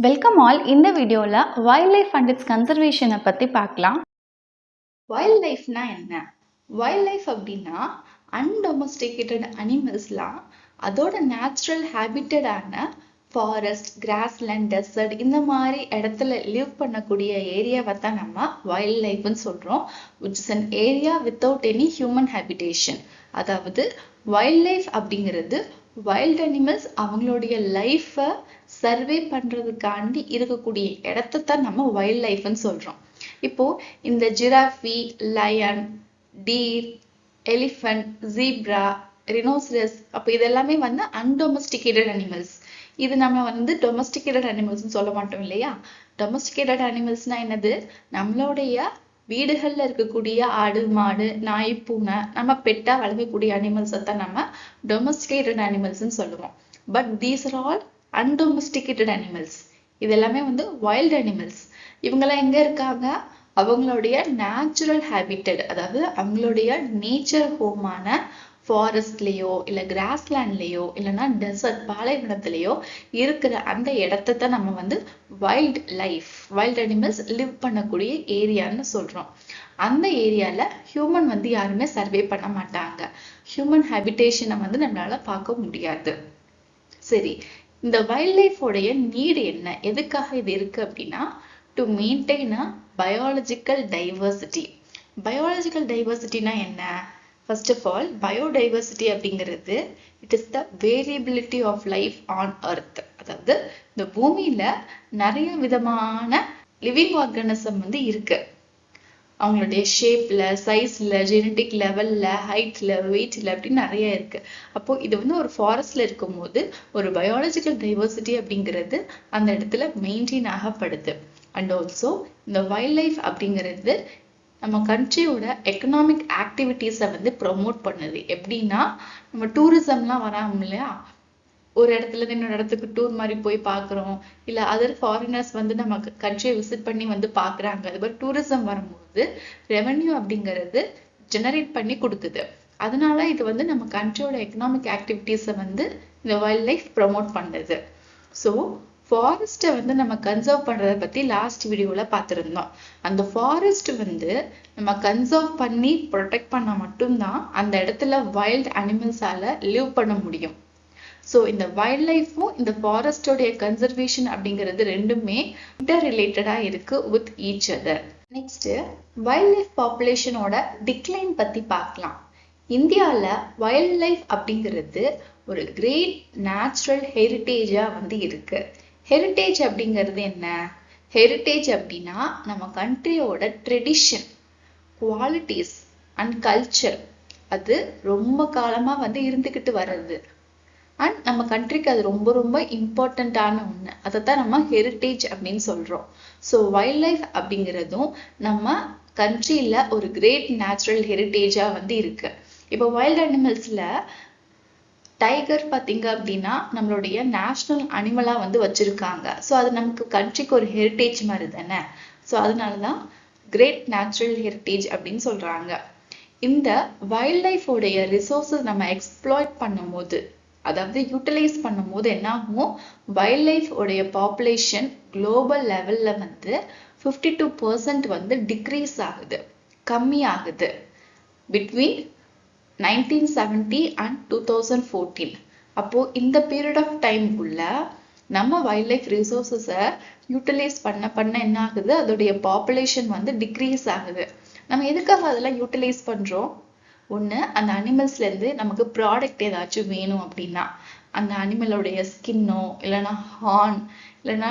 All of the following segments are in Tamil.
Welcome all. இந்த வீடியோவில் வைல்ட் லைஃப் அண்ட் இட்ஸ் கன்சர்வேஷனை பற்றி பார்க்கலாம். வைல்ட் லைஃப்னா என்ன? வைல்ட் லைஃப் அப்படின்னா அன்டொமஸ்டிகேட்டட் அனிமல்ஸ்லாம் அதோட நேச்சுரல் ஹேபிட்டடான ஃபாரஸ்ட், கிராஸ்லேண்ட், டெசர்ட் இந்த மாதிரி இடத்துல லிவ் பண்ணக்கூடிய ஏரியாவை தான் நம்ம வைல்ட் லைஃப்னு சொல்கிறோம். Which is an area without any human habitation. அதாவது வைல்ட் லைஃப் அப்படிங்கிறது வைல்ட் அனிமல்ஸ் அவங்களுடைய லைஃப்பை சர்வே பண்ணுறதுக்காண்டி இருக்கக்கூடிய இடத்த தான் நம்ம வைல்ட் லைஃப்னு சொல்கிறோம். இப்போ இந்த ஜிராஃபி, லயன், டீர், எலிஃபண்ட், ஜீப்ரா, ரினோசரஸ் அப்போ இதெல்லாமே வந்து அன்டொமஸ்டிகேட்டட் அனிமல்ஸ். இது நம்ம வந்து டொமஸ்டிகேட்டட் அனிமல்ஸ்னு சொல்ல மாட்டோம் இல்லையா? டொமஸ்டிகேட்டட் அனிமல்ஸ்னா என்னது? நம்மளுடைய வீடுகளில் இருக்கக்கூடிய ஆடு, மாடு, நாய், பூனை நம்ம பெட்டா வளர்க்கக்கூடிய அனிமல்ஸை தான் நம்ம டொமஸ்டிகேட்டட் அனிமல்ஸ்ன்னு சொல்லுவோம். But these are all undomesticated animals. இது எல்லாமே வந்து வைல்ட் அனிமல்ஸ். இவங்கெல்லாம் எங்க இருக்காங்க? அவங்களுடைய நேச்சுரல் ஹேபிட்டட், அதாவது அவங்களுடைய நேச்சர் ஹோமான ஃபாரஸ்ட்லேயோ இல்லை கிராஸ்லேண்ட்லேயோ இல்லைன்னா டெசர்ட் பாலைவனத்திலேயோ இருக்கிற அந்த இடத்த தான் நம்ம வந்து wild life, wild animals live பண்ணக்கூடிய ஏரியான்னு சொல்கிறோம். அந்த ஏரியாவில் ஹியூமன் வந்து யாருமே சர்வே பண்ண மாட்டாங்க. ஹியூமன் ஹேபிடேஷனை வந்து நம்மளால பார்க்க முடியாது. சரி, இந்த வைல்ட் லைஃபோடைய நீடு என்ன? எதுக்காக இது இருக்கு அப்படின்னா, to maintain a biological diversity. Biological டைவர்சிட்டினா என்ன? ஃபர்ஸ்ட் ஆஃப் ஆல், பயோடைவர்சிட்டி அப்படிங்கிறது it is the variability of life on earth. அதாவது இந்த பூமியில நிறைய விதமான லிவிங் ஆர்கானிசம் வந்து இருக்கு. அவங்களுடைய ஷேப்ல, சைஸ்ல, ஜெனட்டிக் லெவல்ல, ஹைட்ல, வெயிட்ல அப்படின்னு நிறைய இருக்கு. அப்போ இது வந்து ஒரு ஃபாரஸ்ட்ல இருக்கும் போது ஒரு பயாலஜிக்கல் டைவர்சிட்டி அப்படிங்கிறது அந்த இடத்துல மெயின்டைன் ஆகப்படுது. அண்ட் ஆல்சோ இந்த வைல்ட் லைஃப் அப்படிங்கிறது நம்ம கண்ட்ரியோட எக்கனாமிக் ஆக்டிவிட்டீஸை வந்து ப்ரொமோட் பண்ணுது. எப்படின்னா, நம்ம டூரிசம்லாம் வராங்க இல்லையா? ஒரு இடத்துல இருந்து இன்னொரு இடத்துக்கு டூர் மாதிரி போய் பார்க்குறோம், இல்லை அதர் ஃபாரினர்ஸ் வந்து நம்ம கண்ட்ரியை விசிட் பண்ணி வந்து பார்க்குறாங்க. அது மாதிரி டூரிசம் வரும்போது ரெவென்யூ அப்படிங்கிறது ஜெனரேட் பண்ணி கொடுக்குது. அதனால இது வந்து நம்ம கண்ட்ரியோட எக்கனாமிக் ஆக்டிவிட்டீஸை வந்து இந்த வைல்ட் லைஃப் ப்ரொமோட் பண்ணுது. ஸோ ஃபாரஸ்ட்டை வந்து நம்ம கன்சர்வ் பண்ணுறதை பற்றி லாஸ்ட் வீடியோவில் பார்த்துருந்தோம். அந்த ஃபாரஸ்ட் வந்து நம்ம கன்சர்வ் பண்ணி ப்ரொடெக்ட் பண்ணால் மட்டும்தான் அந்த இடத்துல வைல்ட் அனிமல்ஸால் லிவ் பண்ண முடியும். ஸோ இந்த வைல்ட் லைஃப்பும் இந்த ஃபாரஸ்டோடைய கன்சர்வேஷன் அப்படிங்கிறது ரெண்டுமே இன்டர் ரிலேட்டடாக இருக்கு with each other. Next, wild life பாப்புலேஷனோட டிக்ளைன் பற்றி பார்க்கலாம். இந்தியாவில் வைல்ட் லைஃப் அப்படிங்கிறது ஒரு கிரேட் நேச்சுரல் ஹெரிட்டேஜாக வந்து இருக்கு. ஹெரிட்டேஜ் அப்படிங்கிறது என்ன? ஹெரிட்டேஜ் அப்படின்னா நம்ம கண்ட்ரியோட ட்ரெடிஷன், குவாலிட்டிஸ் அண்ட் கல்ச்சர். அது ரொம்ப காலமாக வந்து இருந்துக்கிட்டு வர்றது. அண்ட் நம்ம கண்ட்ரிக்கு அது ரொம்ப ரொம்ப இம்பார்ட்டண்ட்டான ஒன்று. அதை தான் நம்ம ஹெரிட்டேஜ் அப்படின்னு சொல்கிறோம். ஸோ வைல்ட் லைஃப் அப்படிங்கிறதும் நம்ம கண்ட்ரியில் ஒரு கிரேட் நேச்சுரல் ஹெரிட்டேஜாக வந்து இருக்கு. இப்போ வைல்ட் அனிமல்ஸில் டைகர் பார்த்தீங்க அப்படின்னா நம்மளுடைய நேஷ்னல் அனிமலாக வந்து வச்சுருக்காங்க. ஸோ அது நமக்கு கண்ட்ரிக்கு ஒரு ஹெரிட்டேஜ் மாதிரி தானே. ஸோ அதனால தான் கிரேட் நேச்சுரல் ஹெரிட்டேஜ் அப்படின்னு சொல்கிறாங்க. இந்த வைல்ட் லைஃபோடைய ரிசோர்ஸஸ் நம்ம எக்ஸ்ப்ளாய்ட் பண்ணும்போது, அதாவது யூட்டிலைஸ் பண்ணும்போது என்ன ஆகும்? வைல்ட் லைஃப் உடைய பாப்புலேஷன் குளோபல் லெவல்ல வந்து 52% வந்து டிக்ரீஸ் ஆகுது, கம்மி ஆகுது பிட்வீன் 1970 அண்ட் 2014. அப்போ இந்த பீரியட் ஆஃப் டைம்குள்ள நம்ம வைல்ட் லைஃப் ரிசோர்ஸஸை யூட்டிலைஸ் பண்ண என்ன ஆகுது? அதோடைய பாப்புலேஷன் வந்து டிக்ரீஸ் ஆகுது. நம்ம எதுக்காக அதெல்லாம் யூட்டிலைஸ் பண்றோம்? ஒன்று, அந்த அனிமல்ஸ்லேருந்து நமக்கு ப்ராடக்ட் ஏதாச்சும் வேணும் அப்படின்னா, அந்த அனிமலோடைய ஸ்கின்னோ இல்லைன்னா ஹார்ன் இல்லைன்னா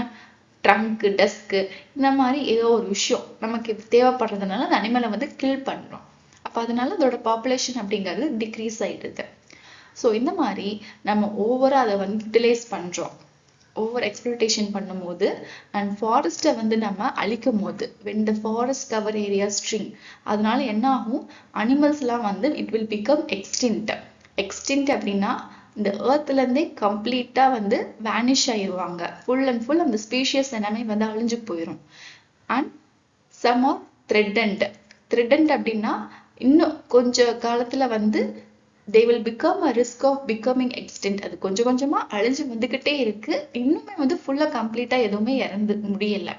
ட்ரங்க்கு, டஸ்க்கு இந்த மாதிரி ஏதோ ஒரு விஷயம் நமக்கு தேவைப்படுறதுனால அந்த அனிமலை வந்து கில் பண்ணுறோம். அப்போ அதனால அதோட பாப்புலேஷன் அப்படிங்கிறது டிக்ரீஸ் ஆகிடுது. ஸோ இந்த மாதிரி நம்ம ஓவராக அதை வந்து யூட்டிலைஸ் பண்ணுறோம், ஓவர் எக்ஸ்ப்ளோட்டேஷன் பண்ணும்போது அண்ட் ஃபாரஸ்ட்டை வந்து நம்ம அழிக்கும் போது, when the forest cover area shrink, அதனால என்ன ஆகும்? அனிமல்ஸ்லாம் வந்து it will become extinct. Extinct அப்படின்னா இந்த ஏர்த்லேருந்தே கம்ப்ளீட்டாக வந்து வேனிஷ் ஆயிடுவாங்க. ஃபுல் அண்ட் ஃபுல் அந்த ஸ்பீஷியஸ் எல்லாமே வந்து அழிஞ்சு போயிடும். And some are threatened. Threatened அப்படின்னா இன்னும் கொஞ்ச காலத்தில் வந்து they will become a risk of becoming extinct. அது கொஞ்சம் கொஞ்சமா அழிஞ்சு வந்துகிட்டே இருக்கு. இன்னுமே வந்து ஃபுல்லா கம்ப்ளீட்டா எதுவுமே இறந்து முடியல.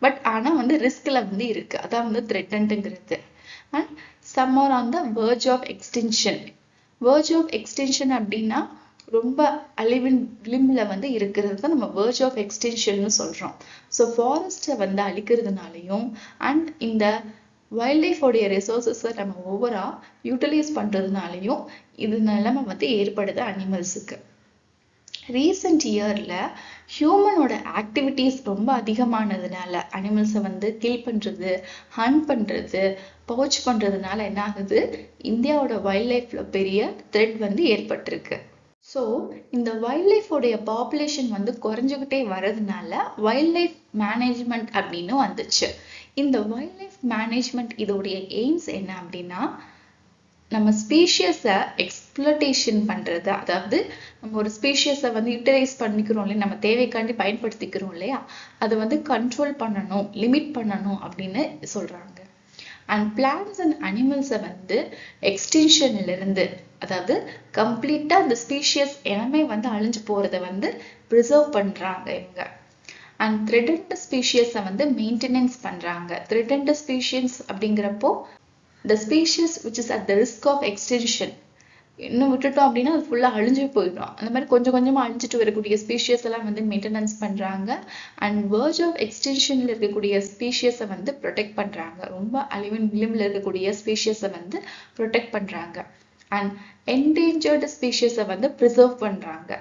பட் ஆனா வந்து ரிஸ்க்ல வந்து இருக்கு. அதான் வந்து threatenedங்கிறது. And some are on the verge of extinction. verge of extinction அப்படின்னா ரொம்ப அழிவின் விளிம்புல வந்து இருக்கிறது தான் நம்ம verge of extinction சொல்றோம். ஸோ ஃபாரஸ்ட்டை வந்து அழிக்கிறதுனாலையும் அண்ட் இந்த வைல்ட் லைஃப் உடைய ரிசோர்ஸஸை நம்ம ஓவரா யூட்டிலைஸ் பண்றதுனாலையும் இது நிலைமை வந்து ஏற்படுது அனிமல்ஸுக்கு. ரீசெண்ட் இயர்ல ஹியூமனோட ஆக்டிவிட்டிஸ் ரொம்ப அதிகமானதுனால அனிமல்ஸை வந்து கில் பண்றது, ஹண்ட் பண்றது, பவுச் பண்றதுனால என்ன ஆகுது, இந்தியாவோட வைல்ட் லைஃப்ல பெரிய த்ரெட் வந்து ஏற்பட்டிருக்கு. ஸோ இந்த வைல்ட் லைஃபோடைய பாப்புலேஷன் வந்து குறைஞ்சுக்கிட்டே வர்றதுனால வைல்ட் லைஃப் மேனேஜ்மெண்ட் அப்படின்னு வந்துச்சு. இந்த வைல்ட் லைஃப் மேனேஜ்மெண்ட் இதோடைய எய்ம்ஸ் என்ன அப்படின்னா, நம்ம ஸ்பீஷியஸை எக்ஸ்ப்ளோட்டேஷன் பண்றது, அதாவது நம்ம ஒரு ஸ்பீஷியஸை வந்து யூட்டிலைஸ் பண்ணிக்கிறோம் இல்லையா, நம்ம தேவைக்காண்டி பயன்படுத்திக்கிறோம் இல்லையா, அதை வந்து கண்ட்ரோல் பண்ணணும், லிமிட் பண்ணணும் அப்படின்னு சொல்றாங்க. அண்ட் பிளான்ட்ஸ் அண்ட் அனிமல்ஸை வந்து எக்ஸ்டென்ஷன்ல இருந்து, அதாவது கம்ப்ளீட்டா அந்த ஸ்பீஷியஸ் இனமே வந்து அழிஞ்சு போறதை வந்து ப்ரிசர்வ் பண்றாங்க இவங்க. அண்ட் த்ரெட்டன்ட் ஸ்பீஷியஸை வந்து மெயின்டெனன்ஸ் பண்றாங்க. த்ரெட்டன்ட் ஸ்பீஷியஸ் அப்படிங்கிறப்போ the species which is at the risk of extinction, இன்னும் விட்டுட்டோம் அப்படின்னா அது ஃபுல்லா அழிஞ்சு போயிடும். அந்த மாதிரி கொஞ்சம் கொஞ்சமா அழிஞ்சிட்டு வரக்கூடிய ஸ்பீஷியஸ் எல்லாம் வந்து மெயின்டெனன்ஸ் பண்றாங்க. அண்ட் verge of extinctionல இருக்கக்கூடிய ஸ்பீஷியஸை வந்து ப்ரொடெக்ட் பண்றாங்க. ரொம்ப அழிவின் விளிம்புல இருக்கக்கூடிய ஸ்பீஷியஸை வந்து ப்ரொடெக்ட் பண்றாங்க. அண்ட் endangered ஸ்பீஷியஸை வந்து ப்ரிசர்வ் பண்றாங்க.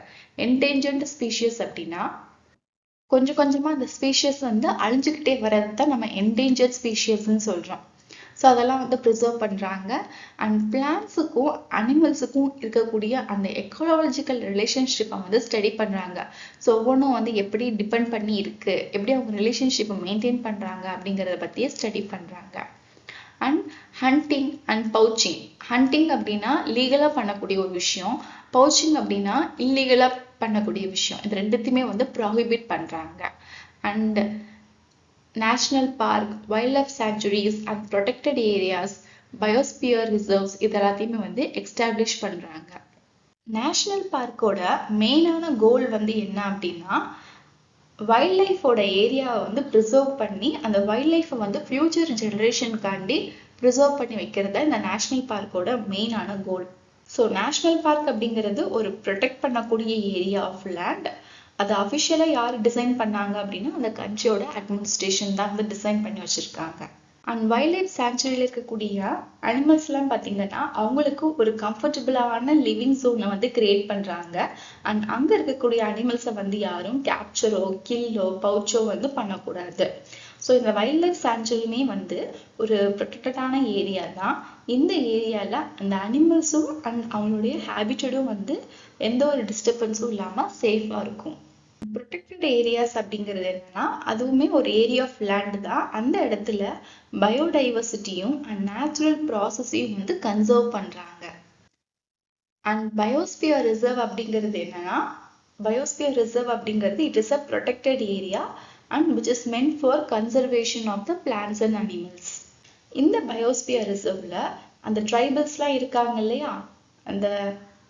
endangered ஸ்பீஷியஸ் அப்படின்னா கொஞ்சம் கொஞ்சமா அந்த ஸ்பீஷியஸ் வந்து அழிஞ்சுக்கிட்டே வர்றது தான் நம்ம endangered ஸ்பீஷியஸ்ன்னு சொல்றோம். ஸோ அதெல்லாம் வந்து ப்ரிசர்வ் பண்றாங்க. அண்ட் பிளான்ட்ஸுக்கும் அனிமல்ஸுக்கும் இருக்கக்கூடிய அந்த எக்கோலாஜிக்கல் ரிலேஷன்ஷிப்பை வந்து ஸ்டடி பண்றாங்க. ஸோ ஒவ்வொன்றும் வந்து எப்படி டிபெண்ட் பண்ணி இருக்கு, எப்படி அவங்க ரிலேஷன்ஷிப்பை மெயின்டைன் பண்றாங்க அப்படிங்கிறத பத்தியே ஸ்டடி பண்றாங்க. And hunting and poaching. Hunting அப்படின்னா லீகலா பண்ணக்கூடிய ஒரு விஷயம், பவுச்சிங் அப்படின்னா இல்லீகலா பண்ணக்கூடிய விஷயம். இது ரெண்டுத்தையுமே வந்து ப்ராஹிபிட் பண்றாங்க. And national park, wild life sanctuaries and protected areas, biosphere reserves இது எல்லாத்தையுமே வந்து எஸ்டாப்ளிஷ் பண்றாங்க. நேஷனல் பார்க்கோட மெயினான கோல் வந்து என்ன அப்படின்னா, வைல்ட் லைஃபோட ஏரியாவை வந்து ப்ரிசர்வ் பண்ணி அந்த வைல்ட் லைஃபை வந்து ஃபியூச்சர் ஜெனரேஷனுக்காண்டி ப்ரிசர்வ் பண்ணி வைக்கிறது இந்த நேஷனல் பார்க்கோட மெயினான கோல். ஸோ நேஷனல் பார்க் அப்படிங்கிறது ஒரு ப்ரொடெக்ட் பண்ணக்கூடிய ஏரியா ஆஃப் லேண்ட். அது அஃபிஷியலா யார் டிசைன் பண்ணாங்க அப்படின்னா அந்த கண்ட்ரியோட அட்மினிஸ்ட்ரேஷன் தான் வந்து டிசைன் பண்ணி வச்சிருக்காங்க. அண்ட் வைல்ட் லைஃப் சாங்சுரியில இருக்கக்கூடிய அனிமல்ஸ் எல்லாம் பாத்தீங்கன்னா அவங்களுக்கு ஒரு கம்ஃபர்டபுளான லிவிங் ஜோனை வந்து கிரியேட் பண்றாங்க. அண்ட் அங்க இருக்கக்கூடிய அனிமல்ஸை வந்து யாரும் கேப்சரோ கில்லோ பவுச்சோ வந்து பண்ணக்கூடாது. ஸோ இந்த வைல்ட் லைஃப் சாங்சுரியுமே வந்து ஒரு ப்ரொடெக்டடான ஏரியா தான். இந்த ஏரியால அந்த அனிமல்ஸும் அண்ட் அவங்களுடைய ஹேபிட்டடும் வந்து எந்த ஒரு டிஸ்டர்பன்ஸும் இல்லாம சேஃபா இருக்கும். ப்ரொடெக்டட் ஏரியாஸ் அப்படிங்கிறது என்னன்னா அதுவுமே ஒரு ஏரியா ஆஃப் லேண்ட் தான். அந்த இடத்துல பயோடைவர்சிட்டியும் அண்ட் நேச்சுரல் ப்ராசஸையும் வந்து கன்சர்வ் பண்றாங்க. அண்ட் பயோஸ்பியர் ரிசர்வ் அப்படிங்கிறது என்னன்னா, பயோஸ்பியர் ரிசர்வ் அப்படிங்கிறது it is a protected area and which is meant for conservation of the plants and animals. இந்த பயோஸ்பியர் ரிசர்வ்ல அந்த ட்ரைபல்ஸ்லாம் இருக்காங்க இல்லையா, அந்த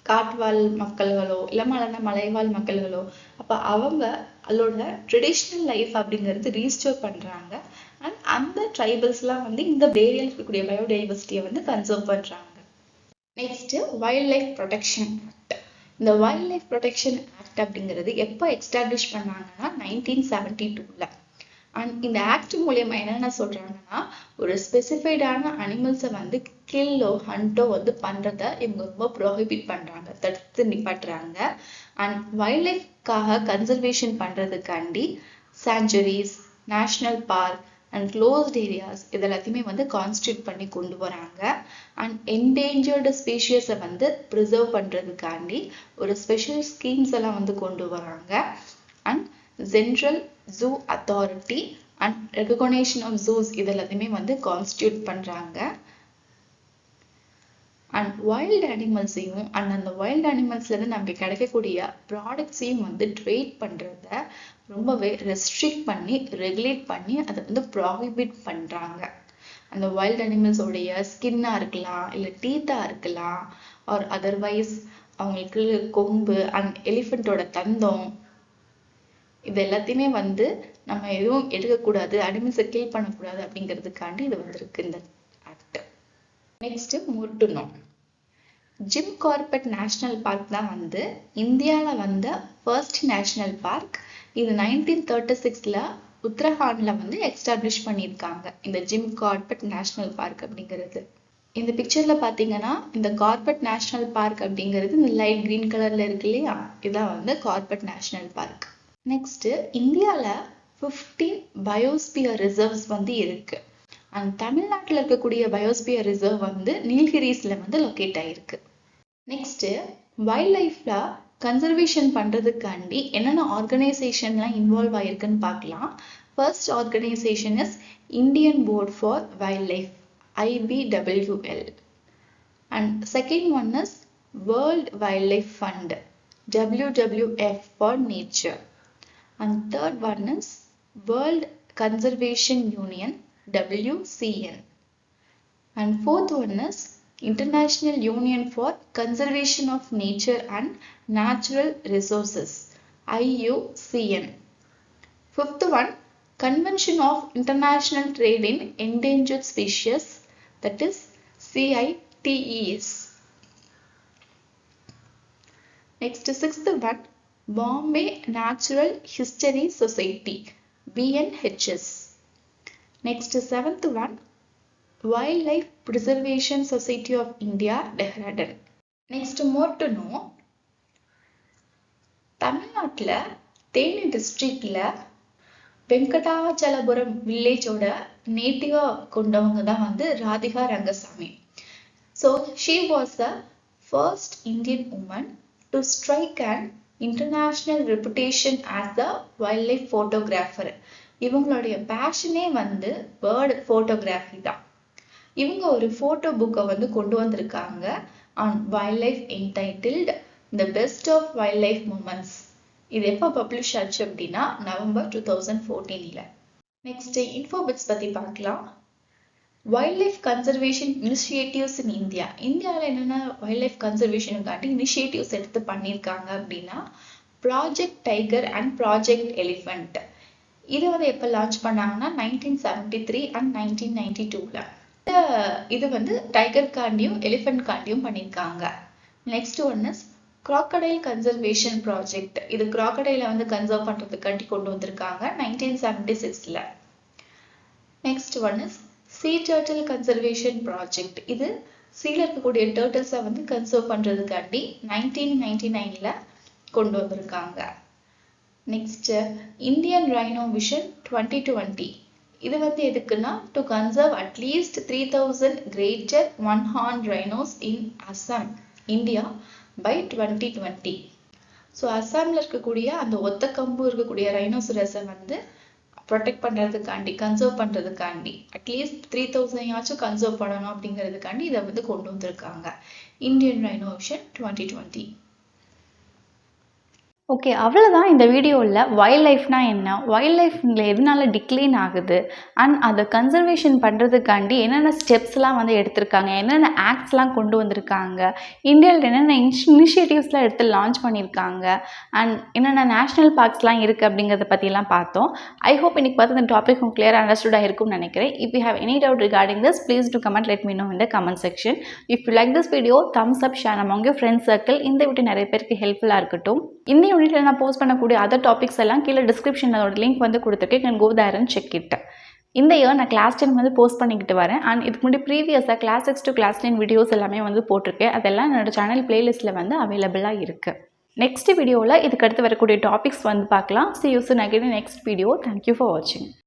காட்டுவாழ் மக்கள்களோ இல்ல மலைவாழ் மக்கள்களோ, அப்ப அவங்க அதோட ட்ரெடிஷ்னல் லைஃப் அப்படிங்கிறது ரீஸ்டோர் பண்றாங்க. அண்ட் அந்த ட்ரைபல்ஸ்லாம் வந்து இந்த ஏரியால இருக்கக்கூடிய பயோடைவர்சிட்டியை வந்து கன்சர்வ் பண்றாங்க. Next wild life protection act. இந்த வைல்ட் லைஃப் ப்ரொடெக்ஷன் ஆக்ட் அப்படிங்கிறது எப்போ எஸ்டாப்ளிஷ் பண்ணாங்கன்னா 1972ல. அண்ட் இந்த ஆக்ட் மூலியமா என்னென்ன சொல்றாங்கன்னா, ஒரு ஸ்பெசிஃபைடான அனிமல்ஸை வந்து கில்லோ ஹண்டோ வந்து பண்றத இவங்க ரொம்ப ப்ரோஹிபிட் பண்றாங்க, தடுத்து நிப்பாட்டுறாங்க. அண்ட் வைல்ட் லைஃப்காக கன்சர்வேஷன் பண்றதுக்காண்டி sanctuaries, national park and closed areas இது எல்லாத்தையுமே வந்து கான்ஸ்டியூட் பண்ணி கொண்டு வராங்க. அண்ட் என்டேஞ்சர்டு ஸ்பீஷியஸை வந்து ப்ரிசர்வ் பண்றதுக்காண்டி ஒரு ஸ்பெஷல் ஸ்கீம்ஸ் எல்லாம் வந்து கொண்டு வராங்க. And central zoo authority and recognition of zoos இது எல்லாத்தையுமே வந்து கான்ஸ்டியூட் பண்றாங்க. அண்ட் வைல்ட் அனிமல்ஸையும் அண்ட் அந்த வைல்ட் அனிமல்ஸ்ல இருந்து நமக்கு கிடைக்கக்கூடிய ப்ராடக்ட்ஸையும் வந்து ட்ரேட் பண்றத ரொம்பவே ரெஸ்ட்ரிக்ட் பண்ணி ரெகுலேட் பண்ணி அதை வந்து ப்ராஹிபிட் பண்றாங்க. அந்த வைல்ட் அனிமல்ஸோடைய ஸ்கின்னா இருக்கலாம், இல்லை டீத்தா இருக்கலாம், ஆர் அதர்வைஸ் அவங்களுக்கு கொம்பு அண்ட் எலிஃபெண்ட்டோட தந்தம் இது எல்லாத்தையுமே வந்து நம்ம எதுவும் எடுக்கக்கூடாது, அனிமல்ஸை கில் பண்ணக்கூடாது அப்படிங்கிறதுக்காண்டி இது வந்திருக்கு இந்த act. Next more to know. Jim Corbett national park தான் வந்து இந்தியாவில் வந்த ஃபர்ஸ்ட் நேஷனல் பார்க். இது 1936 உத்தரகாண்ட்ல வந்து எஸ்டாப்ளிஷ் பண்ணியிருக்காங்க இந்த ஜிம் கார்பெட் நேஷனல் பார்க் அப்படிங்கிறது. இந்த பிக்சர்ல பாத்தீங்கன்னா இந்த கார்பெட் நேஷனல் பார்க் அப்படிங்கிறது இந்த லைட் கிரீன் கலர்ல இருக்கு இல்லையா, இதான் வந்து கார்பெட் நேஷனல் பார்க். நெக்ஸ்ட் இந்தியால 15 பயோஸ்பியர் ரிசர்வ்ஸ் வந்து இருக்கு. அண்ட் தமிழ்நாட்டில் இருக்கக்கூடிய பயோஸ்பியர் ரிசர்வ் வந்து நீல்கிரிஸ்ல வந்து லொக்கேட் ஆயிருக்கு. நெக்ஸ்ட் வைல்ட் லைஃப்ல கன்சர்வேஷன் பண்றதுக்காண்டி என்னென்ன ஆர்கனைசேஷன்லாம் இன்வால்வ் ஆயிருக்குன்னு பார்க்கலாம். First organisation is Indian board for wild life, IBWL. And second one is World Wildlife Fund, WWF for nature. And third one is World Conservation Union, WCN. And fourth one is International Union for Conservation of Nature and Natural Resources, IUCN. Fifth one, Convention of International Trade in Endangered Species, that is CITES. Next, sixth one, Bombay Natural History Society, BNHS. Next, seventh one, Wildlife Preservation Society of India, Dehradun. Next, more to know. தமிழ்நாட்டில் தேனி டிஸ்ட்ரிக்ட்ல வெங்கடாச்சலபுரம் வில்லேஜோட நேட்டிவா கொண்டவங்க தான் வந்து Radhika Rangaswamy. So she was the first Indian woman to strike and international reputation as the wild life photographer. இவங்களுடைய பேஷனே வந்து பேர்டு ஃபோட்டோகிராஃபி தான். இவங்க ஒரு ஃபோட்டோ புக்கை வந்து கொண்டு வந்திருக்காங்க on wild life entitled the best of wild life moments. இது எப்போ பப்ளிஷ் ஆச்சு அப்படின்னா நவம்பர் 2014. நெக்ஸ்ட் இன்ஃபோபிட்ஸ் பற்றி பார்க்கலாம். Wild life conservation initiatives in India. இந்தியாவில் என்னென்ன வைல்ட் லைஃப் கன்சர்வேஷனுக்காண்டி இனிஷியேட்டிவ்ஸ் எடுத்து பண்ணியிருக்காங்க அப்படின்னா project tiger and project elephant. இதை வந்து எப்போ லான்ச் பண்ணாங்கன்னா 1973 அண்ட் 1992. இது வந்து டைகர் காண்டியும் எலிஃபெண்ட் காண்டியும் பண்ணியிருக்காங்க. Next one is crocodile conservation project. இது crocodile வந்து கன்சர்வ் பண்றதுக்காண்டி கொண்டு வந்திருக்காங்க 1976. Next one is sea turtle conservation project. இது சீல இருக்கக்கூடிய டர்ட்டில்ஸை வந்து கன்சர்வ் பண்றதுக்காண்டி 1999 கொண்டு வந்திருக்காங்க. Next Indian rhino vision 2020. இது வந்து எதுக்குன்னா to conserve at least 3000 greater one-horned rhinos in Assam, India by 2020. So அஸ்ஸாமில் இருக்கக்கூடிய அந்த ஒத்த கம்பு இருக்கக்கூடிய ரைனோசரஸை வந்து ப்ரொடெக்ட் பண்ணுறதுக்காண்டி கன்சர்வ் பண்ணுறதுக்காண்டி அட்லீஸ்ட் 3000 யாச்சும் கன்சர்வ் பண்ணணும் அப்படிங்கிறதுக்காண்டி இதை வந்து கொண்டு வந்திருக்காங்க இந்தியன் ரைனோ விஷன் 2020. ஓகே, அவ்வளோதான் இந்த வீடியோவில் வைல்ட் லைஃப்னா என்ன, வைல்ட் லைஃப்ல எதனால டிக்ளைன் ஆகுது, அண்ட் அதை கன்சர்வேஷன் பண்ணுறதுக்காண்டி என்னென்ன ஸ்டெப்ஸ்லாம் வந்து எடுத்திருக்காங்க, என்னென்ன ஆக்ட்ஸ்லாம் கொண்டு வந்திருக்காங்க, இந்தியாவில் என்னென்ன இனிஷியேட்டிவ்ஸ்லாம் எடுத்து லான்ச் பண்ணியிருக்காங்க, அண்ட் என்னென்ன நேஷ்னல் பார்க்ஸ்லாம் இருக்குது அப்படிங்கிறத பற்றிலாம் பார்த்தோம். ஐ ஹோப் இன்னைக்கு பார்த்து இந்த டாபிக் உங்களுக்கு கிளியர் அண்டர்ஸ்டுடாக இருக்கும்னு நினைக்கிறேன். If you have any doubt regarding this, please do comment, let me know in the comment section. If you like this video, thumbs up, share among your friends circle. இந்த வீடியோ நிறைய பேருக்கு ஹெல்ப்ஃபுல்லாக இருக்கட்டும். இந்த யூனிட்டில் நான் போஸ்ட் பண்ணக்கூடிய அதர் டாபிக்ஸ் எல்லாம் கீழே டிஸ்கிரிப்ஷன் அதோட லிங்க் வந்து கொடுத்துருக்கேன். Can go there and check it. இந்த இயர் நான் கிளாஸ் 10 வந்து போஸ்ட் பண்ணிக்கிட்டு வரேன். அண்ட் இதுக்கு முன்னாடி ப்ரீவியஸாக கிளாஸ் 6 to கிளாஸ் 10 வீடியோஸ் எல்லாமே வந்து போட்டிருக்கேன். அதெல்லாம் என்னோட சேனல் பிளேலிஸ்ட்டில் வந்து அவைலபிளாக இருக்குது. நெக்ஸ்ட் வீடியோவில் இதுக்கு அடுத்து வரக்கூடிய டாபிக்ஸ் வந்து பார்க்கலாம். See you soon again in next video. Thank you for watching.